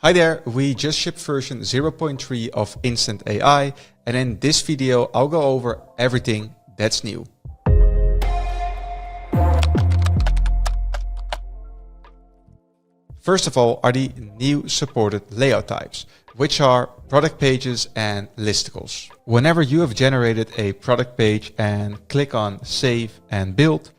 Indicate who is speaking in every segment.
Speaker 1: Hi there, we just shipped version 0.3 of Instant AI, and in this video I'll go over everything that's new. First of all are the new supported layout types, which are product pages and listicles. Whenever you have generated a product page and click on Save and Build,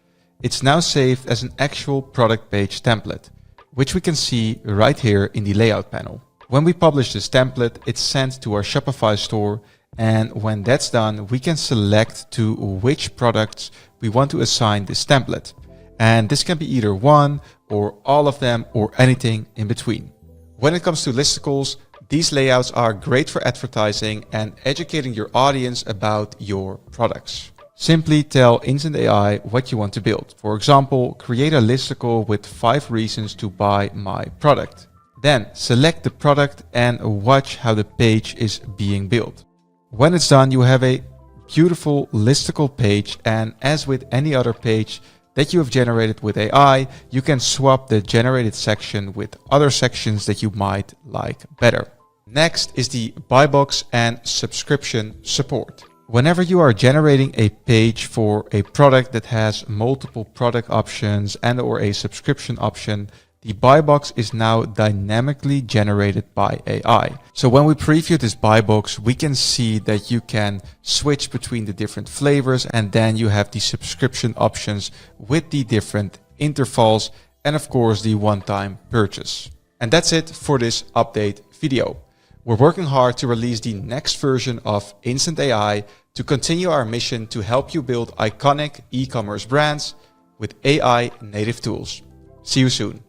Speaker 1: it's now saved as an actual product page template, which we can see right here in the layout panel. When we publish this template, it's sent to our Shopify store, and when that's done, we can select to which products we want to assign this template. And this can be either one or all of them or anything in between. When it comes to listicles, these layouts are great for advertising and educating your audience about your products. Simply tell Instant AI what you want to build. For example, create a listicle with 5 reasons to buy my product. Then select the product and watch how the page is being built. When it's done, you have a beautiful listicle page, and as with any other page that you have generated with AI, you can swap the generated section with other sections that you might like better. Next is the buy box and subscription support. Whenever you are generating a page for a product that has multiple product options and or a subscription option, the buy box is now dynamically generated by AI. So when we preview this buy box, we can see that you can switch between the different flavors, and then you have the subscription options with the different intervals and of course the one-time purchase. And that's it for this update video. We're working hard to release the next version of Instant AI to continue our mission to help you build iconic e-commerce brands with AI native tools. See you soon.